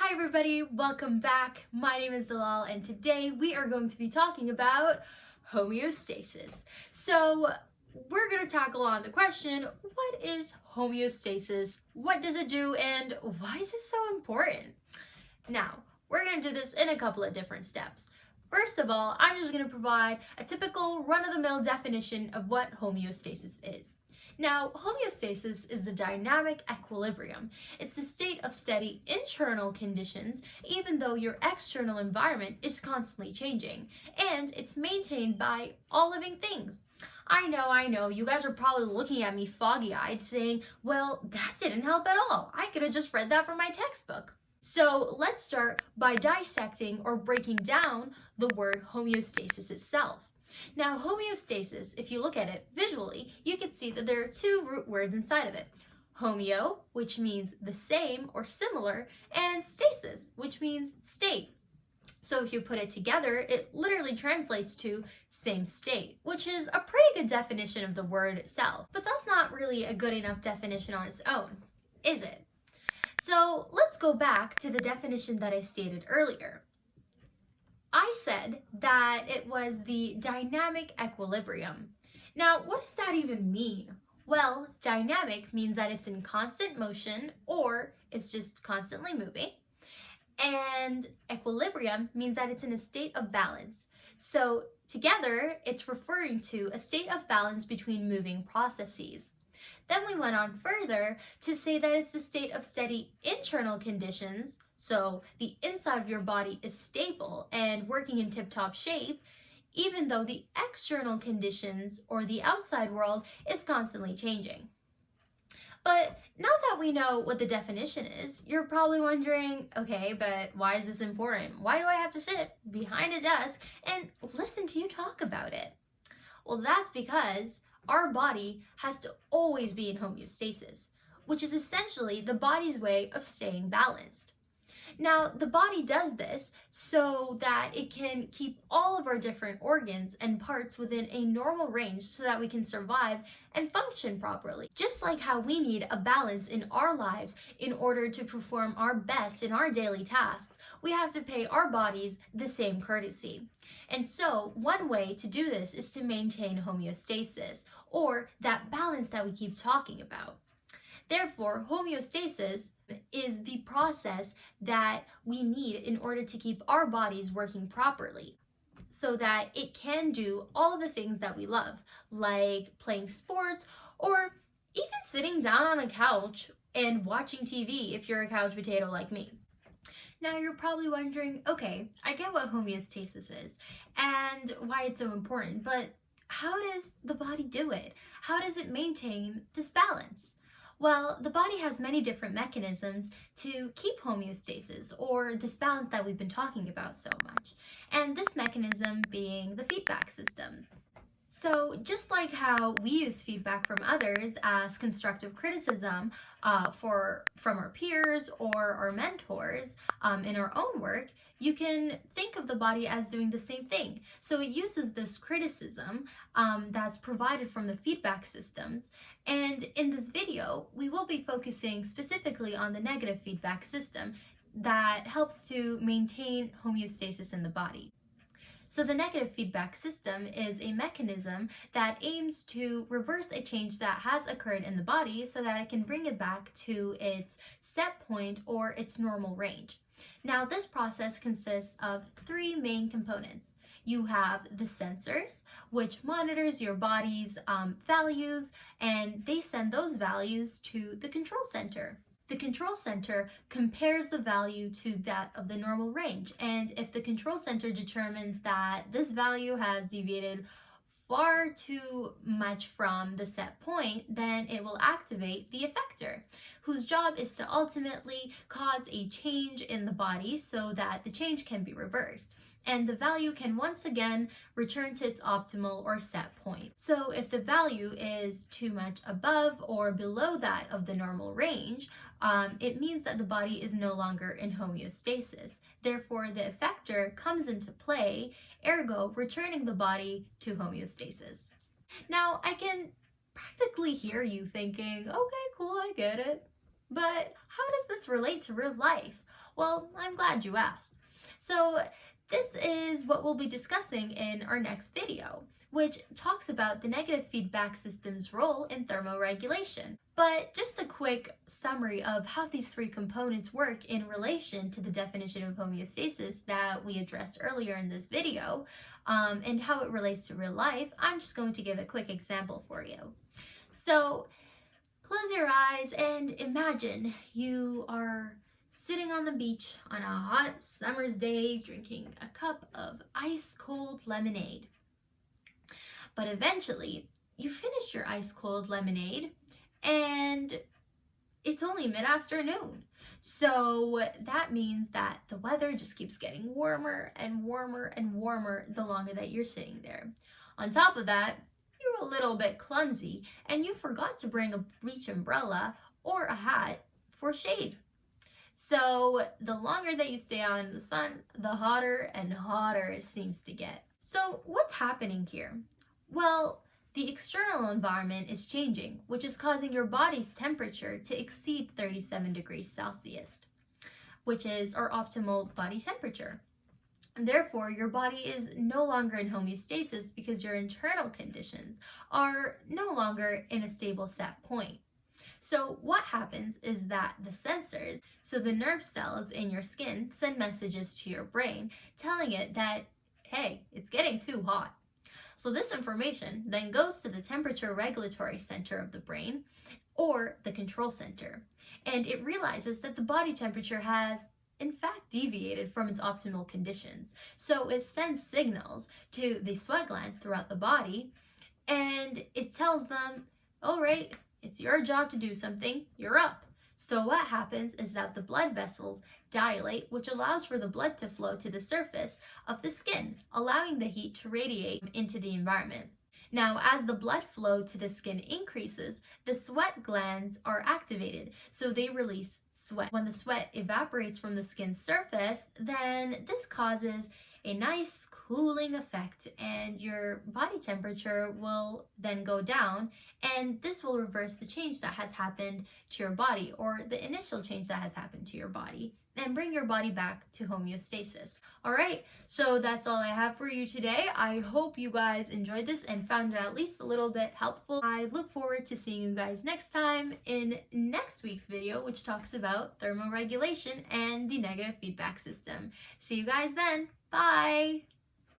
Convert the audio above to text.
Hi everybody, welcome back. My name is Dalal and today we are going to be talking about homeostasis. So we're going to tackle on the question, what is homeostasis? What does it do and why is it so important? Now, we're going to do this in a couple of different steps. First of all, I'm just going to provide a typical run-of-the-mill definition of what homeostasis is. Now, homeostasis is a dynamic equilibrium. It's the state of steady internal conditions, even though your external environment is constantly changing, and it's maintained by all living things. I know, you guys are probably looking at me foggy-eyed saying, well, that didn't help at all. I could have just read that from my textbook. So let's start by dissecting or breaking down the word homeostasis itself. Now, homeostasis, if you look at it visually, you can see that there are two root words inside of it. Homeo, which means the same or similar, and stasis, which means state. So if you put it together, it literally translates to same state, which is a pretty good definition of the word itself. But that's not really a good enough definition on its own, is it? So let's go back to the definition that I stated earlier. I said that it was the dynamic equilibrium. Now, what does that even mean? Well, dynamic means that it's in constant motion or it's just constantly moving. And equilibrium means that it's in a state of balance. So together, it's referring to a state of balance between moving processes. Then we went on further to say that it's the state of steady internal conditions, so the inside of your body is stable and working in tip-top shape, even though the external conditions or the outside world is constantly changing. But now that we know what the definition is, you're probably wondering, okay, but why is this important? Why do I have to sit behind a desk and listen to you talk about it? Well, that's because our body has to always be in homeostasis, which is essentially the body's way of staying balanced. Now, the body does this so that it can keep all of our different organs and parts within a normal range so that we can survive and function properly. Just like how we need a balance in our lives in order to perform our best in our daily tasks, we have to pay our bodies the same courtesy. And so, one way to do this is to maintain homeostasis, or that balance that we keep talking about. Therefore, homeostasis is the process that we need in order to keep our bodies working properly so that it can do all of the things that we love, like playing sports or even sitting down on a couch and watching TV if you're a couch potato like me. Now you're probably wondering, okay, I get what homeostasis is and why it's so important, but how does the body do it? How does it maintain this balance? Well, the body has many different mechanisms to keep homeostasis, or this balance that we've been talking about so much, and this mechanism being the feedback systems. So just like how we use feedback from others as constructive criticism from our peers or our mentors in our own work, you can think of the body as doing the same thing. So it uses this criticism that's provided from the feedback systems. And in this video, we will be focusing specifically on the negative feedback system that helps to maintain homeostasis in the body. So the negative feedback system is a mechanism that aims to reverse a change that has occurred in the body so that it can bring it back to its set point or its normal range. Now, this process consists of three main components. You have the sensors, which monitors your body's values, and they send those values to the control center. The control center compares the value to that of the normal range, and if the control center determines that this value has deviated far too much from the set point, then it will activate the effector, whose job is to ultimately cause a change in the body so that the change can be reversed, and the value can once again return to its optimal or set point. So if the value is too much above or below that of the normal range, it means that the body is no longer in homeostasis. Therefore, the effector comes into play, ergo returning the body to homeostasis. Now, I can practically hear you thinking, okay, cool, I get it. But how does this relate to real life? Well, I'm glad you asked. So this is what we'll be discussing in our next video, which talks about the negative feedback system's role in thermoregulation. But just a quick summary of how these three components work in relation to the definition of homeostasis that we addressed earlier in this video, and how it relates to real life. I'm just going to give a quick example for you. So close your eyes and imagine you are sitting on the beach on a hot summer's day drinking a cup of ice cold lemonade. But eventually, you finish your ice cold lemonade and it's only mid-afternoon. So that means that the weather just keeps getting warmer and warmer and warmer the longer that you're sitting there. On top of that, you're a little bit clumsy and you forgot to bring a beach umbrella or a hat for shade. So the longer that you stay out in the sun, the hotter and hotter it seems to get. So what's happening here? Well, the external environment is changing, which is causing your body's temperature to exceed 37 degrees Celsius, which is our optimal body temperature. And therefore, your body is no longer in homeostasis because your internal conditions are no longer in a stable set point. So what happens is that the sensors, so the nerve cells in your skin, send messages to your brain telling it that, hey, it's getting too hot. So this information then goes to the temperature regulatory center of the brain, or the control center, and it realizes that the body temperature has in fact deviated from its optimal conditions. So it sends signals to the sweat glands throughout the body, and it tells them, all right, it's your job to do something, you're up. So what happens is that the blood vessels dilate, which allows for the blood to flow to the surface of the skin, allowing the heat to radiate into the environment. Now, as the blood flow to the skin increases, the sweat glands are activated, so they release sweat. When the sweat evaporates from the skin's surface, then this causes a nice cooling effect and your body temperature will then go down, and this will reverse the change that has happened to your body, or the initial change that has happened to your body, and bring your body back to homeostasis. All right, so that's all I have for you today. I hope you guys enjoyed this and found it at least a little bit helpful. I look forward to seeing you guys next time in next week's video, which talks about thermoregulation and the negative feedback system. See you guys then. Bye!